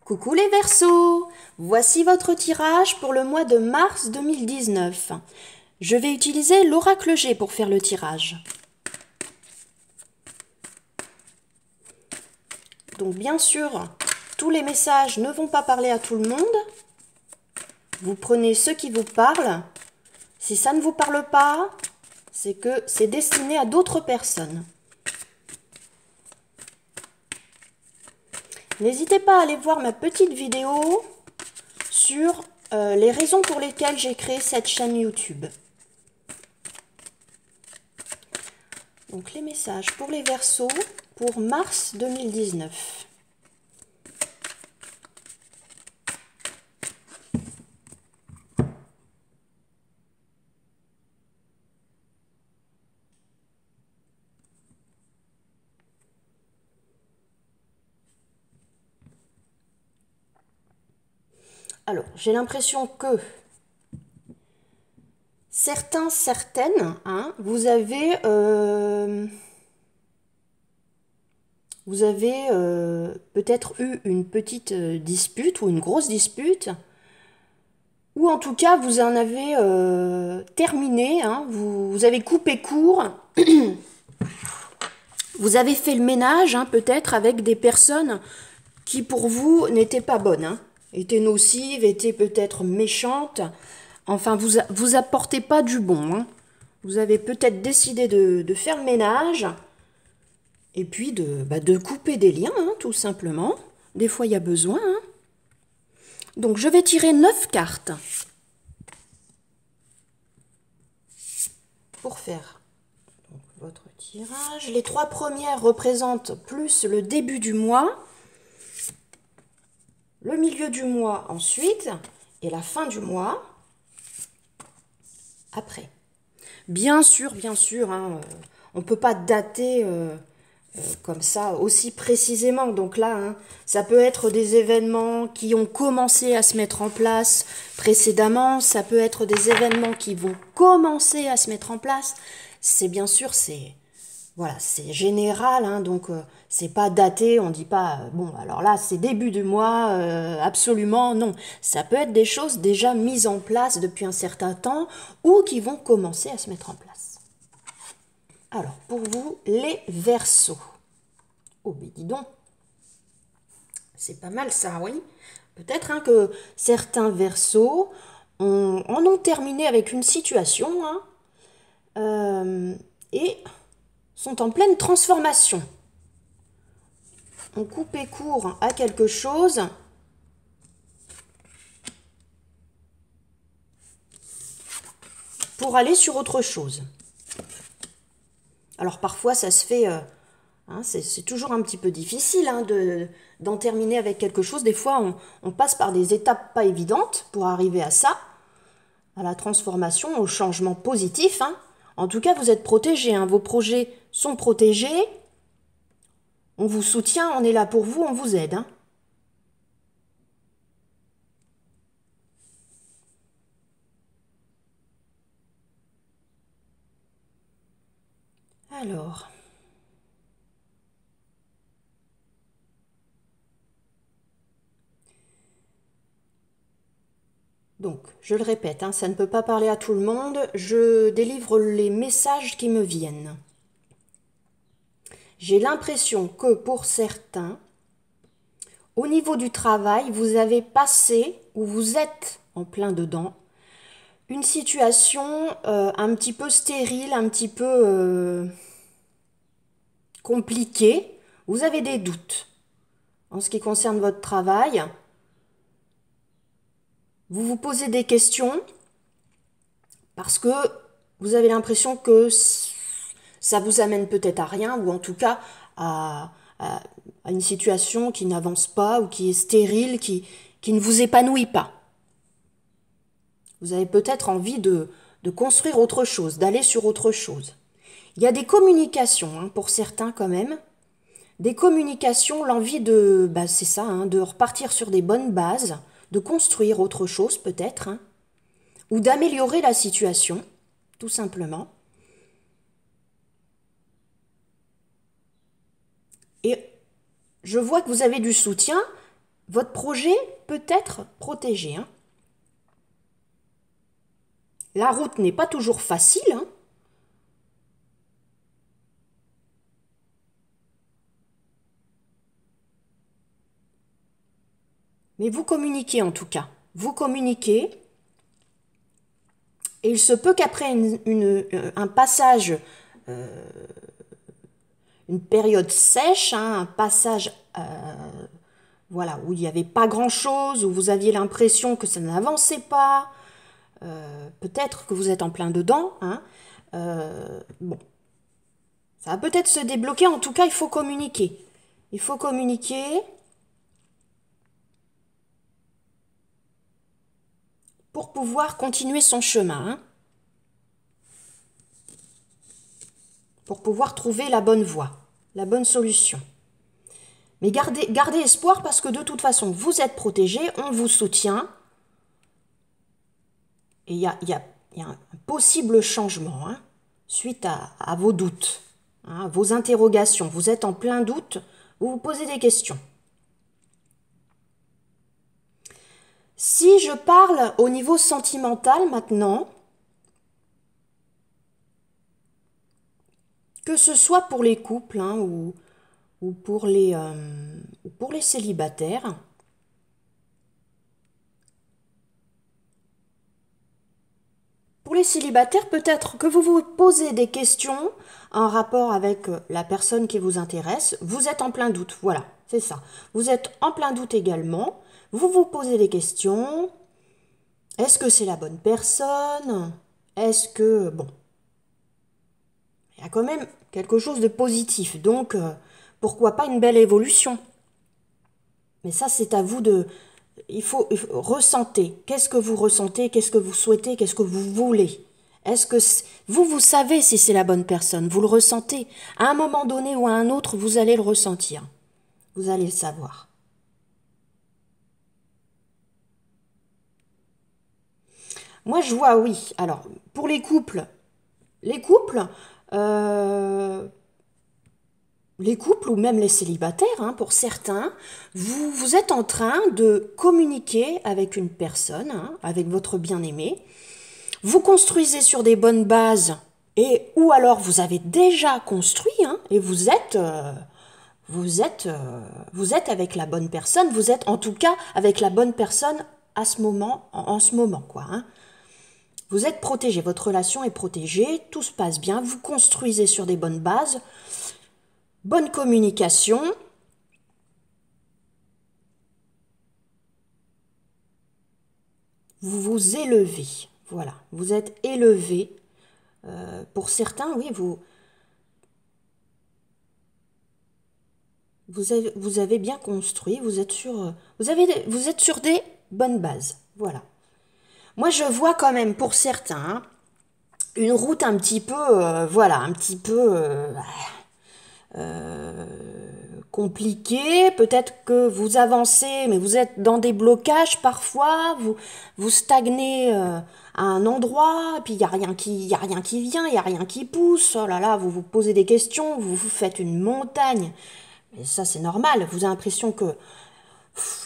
Coucou les Verseaux, voici votre tirage pour le mois de mars 2019. Je vais utiliser l'oracle G pour faire le tirage. Donc bien sûr, tous les messages ne vont pas parler à tout le monde. Vous prenez ceux qui vous parlent. Si ça ne vous parle pas, c'est que c'est destiné à d'autres personnes. N'hésitez pas à aller voir ma petite vidéo sur les raisons pour lesquelles j'ai créé cette chaîne YouTube. Donc les messages pour les Verseaux pour mars 2019. Alors, j'ai l'impression que certaines, vous avez peut-être eu une petite dispute ou une grosse dispute, ou en tout cas vous en avez terminé, vous avez coupé court, vous avez fait le ménage peut-être avec des personnes qui pour vous n'étaient pas bonnes, étaient nocives, étaient peut-être méchantes, enfin vous apportez pas du bon. Vous avez peut-être décidé de faire le ménage et puis de couper des liens, tout simplement. Des fois il y a besoin. Donc je vais tirer 9 cartes pour faire votre tirage. Les 3 premières représentent plus le début du mois, le milieu du mois ensuite et la fin du mois après. Bien sûr, on ne peut pas dater comme ça aussi précisément. Donc là, ça peut être des événements qui ont commencé à se mettre en place précédemment. Ça peut être des événements qui vont commencer à se mettre en place. C'est bien sûr, c'est général, donc c'est pas daté, on dit pas bon alors là c'est début du mois, absolument non. Ça peut être des choses déjà mises en place depuis un certain temps ou qui vont commencer à se mettre en place. Alors pour vous les Verseaux. Oh mais dis donc, c'est pas mal ça, oui. Peut-être que certains Verseaux en ont terminé avec une situation et sont en pleine transformation. On coupait court à quelque chose pour aller sur autre chose. Alors parfois ça se fait, c'est toujours un petit peu difficile d'en terminer avec quelque chose. Des fois on passe par des étapes pas évidentes pour arriver à ça, à la transformation, au changement positif. En tout cas vous êtes protégés, vos projets sont protégés. On vous soutient, on est là pour vous, on vous aide. Alors, donc, je le répète, ça ne peut pas parler à tout le monde. Je délivre les messages qui me viennent. J'ai l'impression que pour certains, au niveau du travail, vous avez passé, ou vous êtes en plein dedans, une situation un petit peu stérile, un petit peu compliquée. Vous avez des doutes en ce qui concerne votre travail. Vous vous posez des questions parce que vous avez l'impression que ça vous amène peut-être à rien, ou en tout cas à une situation qui n'avance pas ou qui est stérile, qui ne vous épanouit pas. Vous avez peut-être envie de construire autre chose, d'aller sur autre chose. Il y a des communications, pour certains quand même. Des communications, l'envie de, c'est ça, de repartir sur des bonnes bases, de construire autre chose peut-être, ou d'améliorer la situation, tout simplement. Et je vois que vous avez du soutien, votre projet peut être protégé, hein. La route n'est pas toujours facile, hein. Mais vous communiquez en tout cas. Vous communiquez. Et il se peut qu'après un passage, une période sèche, hein, un passage voilà, où il n'y avait pas grand-chose, où vous aviez l'impression que ça n'avançait pas, peut-être que vous êtes en plein dedans, hein, bon, ça va peut-être se débloquer, en tout cas il faut communiquer. Il faut communiquer. Pour pouvoir continuer son chemin, hein, pour pouvoir trouver la bonne voie, la bonne solution. Mais gardez espoir parce que de toute façon, vous êtes protégé, on vous soutient. Et il y a un possible changement, hein, suite à vos doutes, hein, vos interrogations. Vous êtes en plein doute, vous vous posez des questions. Si je parle au niveau sentimental maintenant, que ce soit pour les couples, hein, ou pour les célibataires, pour les célibataires, peut-être que vous vous posez des questions en rapport avec la personne qui vous intéresse. Vous êtes en plein doute, voilà, c'est ça. Vous êtes en plein doute également. Vous vous posez des questions. Est-ce que c'est la bonne personne? Est-ce que... Bon. Il y a quand même quelque chose de positif. Donc, pourquoi pas une belle évolution? Mais ça, c'est à vous de... Il faut ressentir. Qu'est-ce que vous ressentez? Qu'est-ce que vous souhaitez? Qu'est-ce que vous voulez? Est-ce que vous savez si c'est la bonne personne? Vous le ressentez. À un moment donné ou à un autre, vous allez le ressentir. Vous allez le savoir. Moi, je vois, oui. Alors, pour les couples, euh, les couples ou même les célibataires, hein, pour certains, vous êtes en train de communiquer avec une personne, hein, avec votre bien-aimé. Vous construisez sur des bonnes bases, ou alors vous avez déjà construit, hein, et vous êtes avec la bonne personne. Vous êtes en tout cas avec la bonne personne à ce moment, en ce moment, quoi, hein. Vous êtes protégé, votre relation est protégée, tout se passe bien, vous construisez sur des bonnes bases, bonne communication. Vous vous élevez, voilà, vous êtes élevé. Pour certains, oui, vous avez bien construit, vous êtes sur des bonnes bases, voilà. Moi, je vois quand même pour certains, hein, une route un petit peu, voilà, un petit peu compliquée. Peut-être que vous avancez, mais vous êtes dans des blocages parfois. Vous stagnez à un endroit, puis il y a rien qui vient, il y a rien qui pousse. Oh là là, vous vous posez des questions, vous vous faites une montagne. Et ça, c'est normal. Vous avez l'impression que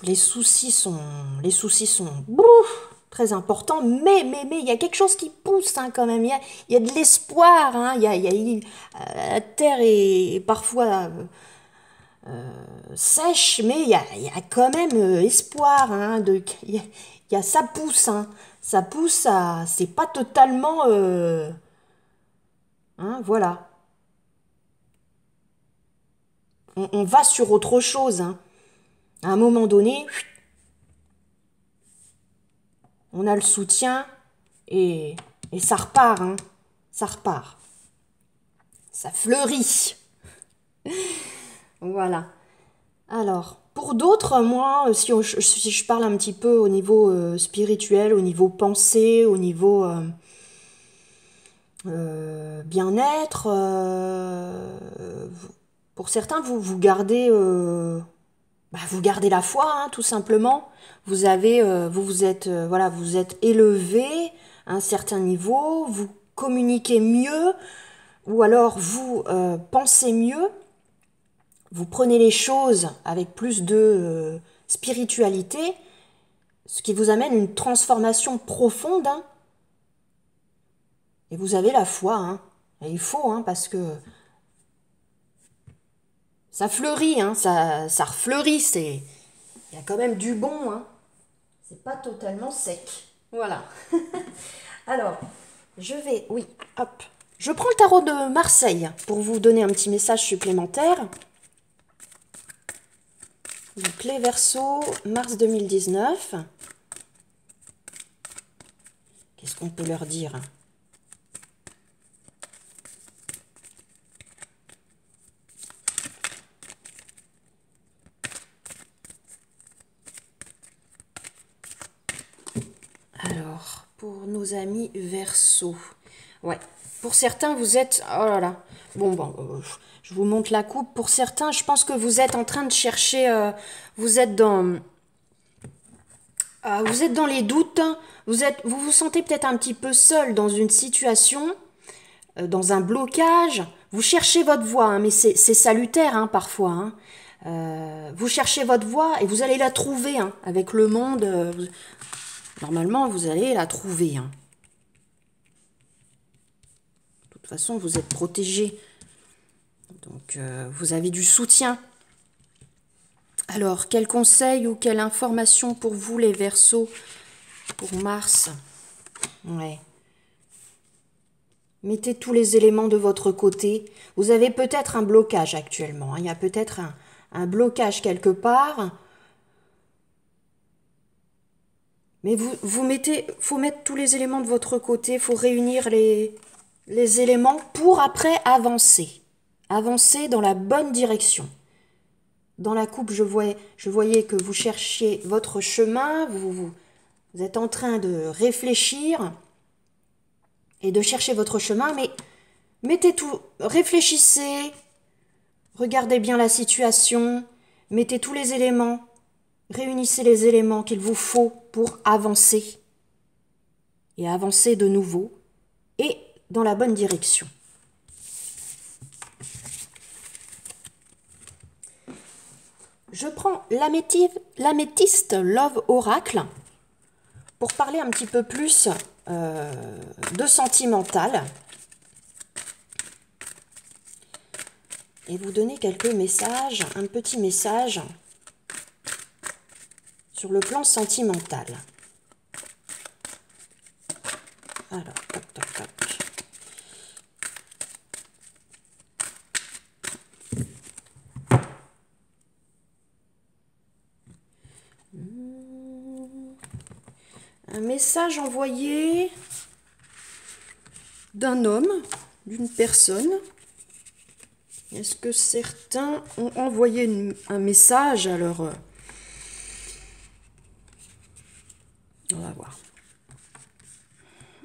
les soucis sont très importants, mais il y a quelque chose qui pousse, hein, quand même. Il y a de l'espoir, hein. La terre est parfois sèche, mais il y a quand même espoir, hein, ça pousse, hein. Ça pousse, c'est pas totalement, hein, voilà. On va sur autre chose, hein. À un moment donné, on a le soutien et ça repart, hein. Ça repart. Ça fleurit. Voilà. Alors, pour d'autres, moi, si je parle un petit peu au niveau spirituel, au niveau pensée, au niveau bien-être, pour certains, vous gardez la foi, hein, tout simplement. Vous êtes élevé à un certain niveau, vous communiquez mieux, ou alors vous pensez mieux, vous prenez les choses avec plus de spiritualité, ce qui vous amène une transformation profonde. Hein. Et vous avez la foi. Hein. Et il faut, hein, parce que ça fleurit, hein, ça refleurit. Il y a quand même du bon. Hein. C'est pas totalement sec. Voilà. Alors, oui, hop. Je prends le tarot de Marseille pour vous donner un petit message supplémentaire. Donc, les Verseaux, mars 2019. Qu'est-ce qu'on peut leur dire? Alors, pour nos amis Verseaux. Ouais, pour certains, vous êtes... Oh là là. Je vous montre la coupe. Pour certains, je pense que vous êtes en train de chercher... vous êtes dans les doutes. Vous vous sentez peut-être un petit peu seul dans une situation, dans un blocage. Vous cherchez votre voie, hein, mais c'est salutaire hein, parfois. Hein. Vous cherchez votre voie et vous allez la trouver hein, avec le monde. Normalement, vous allez la trouver. Hein. De toute façon, vous êtes protégé. Donc, vous avez du soutien. Alors, quel conseil ou quelle information pour vous, les Verseaux, pour Mars? Ouais. Mettez tous les éléments de votre côté. Vous avez peut-être un blocage actuellement. Hein. Il y a peut-être un blocage quelque part. Mais faut mettre tous les éléments de votre côté. Il faut réunir les éléments pour après avancer. Avancer dans la bonne direction. Dans la coupe, je voyais que vous cherchiez votre chemin. Vous êtes en train de réfléchir et de chercher votre chemin. Mais mettez tout, réfléchissez. Regardez bien la situation. Mettez tous les éléments. Réunissez les éléments qu'il vous faut pour avancer. Et avancer de nouveau. Et dans la bonne direction. Je prends l'améthyste Love Oracle pour parler un petit peu plus de sentimental. Et vous donner quelques messages, un petit message sur le plan sentimental. Alors, toc, toc, toc. Un message envoyé d'un homme, d'une personne. Est-ce que certains ont envoyé un message? Alors, on va voir.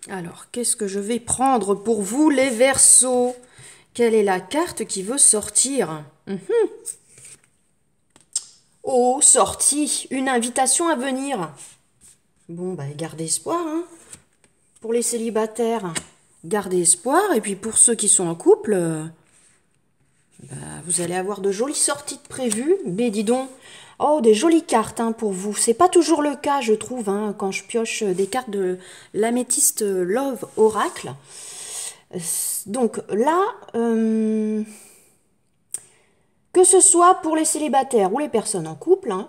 Alors, qu'est-ce que je vais prendre pour vous, les Verseaux? Quelle est la carte qui veut sortir? Oh, sortie, une invitation à venir. Bon, bah, gardez espoir, hein. Pour les célibataires, gardez espoir. Et puis pour ceux qui sont en couple, bah, vous allez avoir de jolies sorties de prévues. Mais dis donc, oh, des jolies cartes hein, pour vous. C'est pas toujours le cas, je trouve, hein, quand je pioche des cartes de l'améthyste Love Oracle. Donc là, que ce soit pour les célibataires ou les personnes en couple, hein,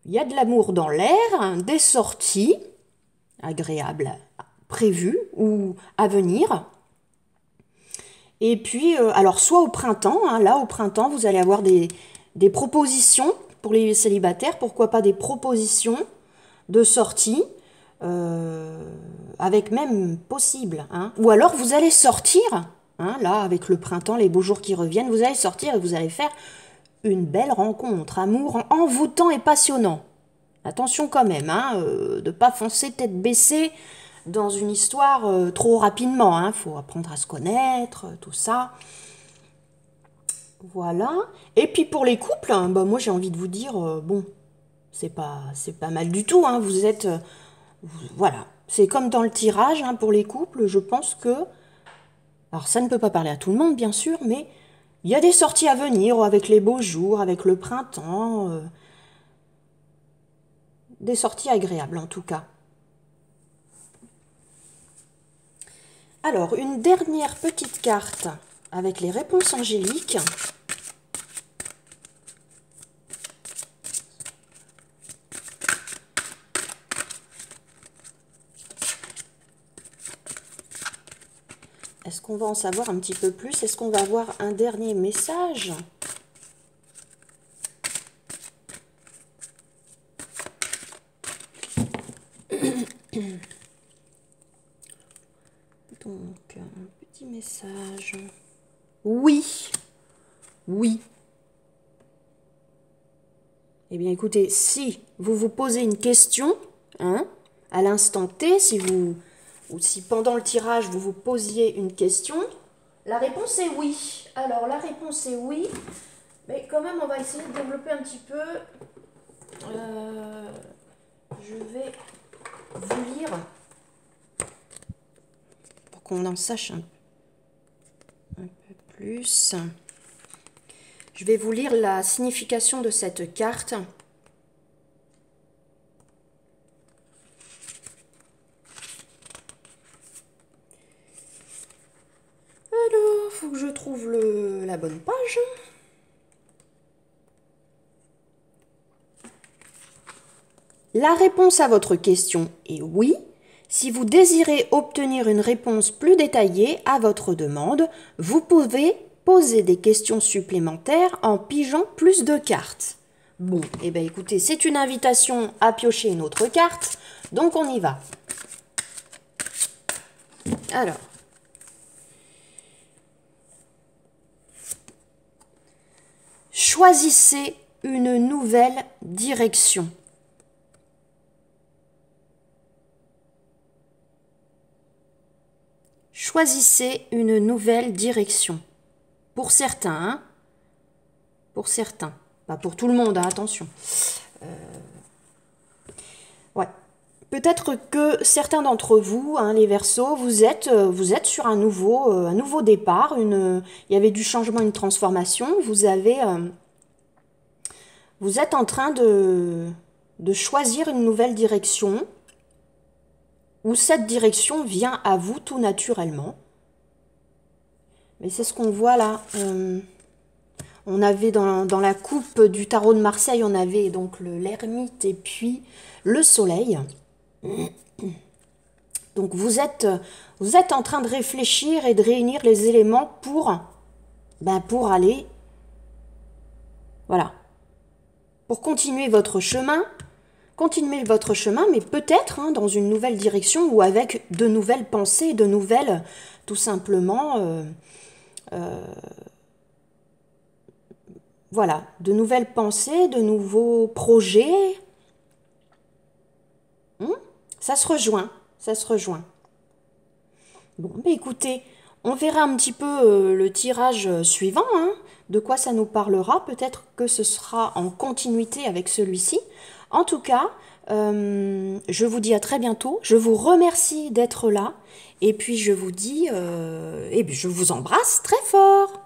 il y a de l'amour dans l'air, hein, des sorties agréables prévues ou à venir. Et puis, alors soit au printemps, hein, là au printemps, vous allez avoir des propositions pour les célibataires, pourquoi pas des propositions de sortie, avec même possible. Hein. Ou alors vous allez sortir, hein, là avec le printemps, les beaux jours qui reviennent, vous allez sortir et vous allez faire une belle rencontre, amour envoûtant et passionnant. Attention quand même, hein, de ne pas foncer tête baissée dans une histoire trop rapidement. Hein. Faut apprendre à se connaître, tout ça. Voilà. Et puis pour les couples, hein, bah moi j'ai envie de vous dire, bon, c'est pas mal du tout. Hein. Vous êtes, voilà. C'est comme dans le tirage hein, pour les couples. Je pense que, alors ça ne peut pas parler à tout le monde bien sûr, mais Il y a des sorties à venir avec les beaux jours, avec le printemps. Des sorties agréables en tout cas. Alors, une dernière petite carte avec les réponses angéliques. Est-ce qu'on va en savoir un petit peu plus? Est-ce qu'on va avoir un dernier message? Donc, un petit message. Oui. Oui. Eh bien, écoutez, si vous vous posez une question, hein, à l'instant T, ou si pendant le tirage, vous vous posiez une question, la réponse est oui. Alors, la réponse est oui, mais quand même, on va essayer de développer un petit peu. Je vais vous lire, pour qu'on en sache un peu plus. Je vais vous lire la signification de cette carte. Alors, faut que je trouve la bonne page. La réponse à votre question est oui. Si vous désirez obtenir une réponse plus détaillée à votre demande, vous pouvez poser des questions supplémentaires en pigeant plus de cartes. Bon, eh bien écoutez, c'est une invitation à piocher une autre carte, donc on y va. Alors, choisissez une nouvelle direction. Choisissez une nouvelle direction. Pour certains, hein, pour certains. Pas pour tout le monde, hein, attention. Ouais. Peut-être que certains d'entre vous, hein, les Verseaux, vous êtes sur un nouveau départ. Il y avait du changement, une transformation. Vous êtes en train de choisir une nouvelle direction, où cette direction vient à vous tout naturellement. Mais c'est ce qu'on voit là. On avait dans la coupe du tarot de Marseille, on avait donc l'ermite et puis le soleil. Donc vous êtes en train de réfléchir et de réunir les éléments pour aller, voilà, pour continuer votre chemin, mais peut-être hein, dans une nouvelle direction ou avec de nouvelles pensées, de nouvelles, tout simplement, voilà, de nouvelles pensées, de nouveaux projets. Ça se rejoint, ça se rejoint. Bon, écoutez, on verra un petit peu le tirage suivant, hein, de quoi ça nous parlera. Peut-être que ce sera en continuité avec celui-ci. En tout cas, je vous dis à très bientôt. Je vous remercie d'être là. Et puis je vous dis, je vous embrasse très fort.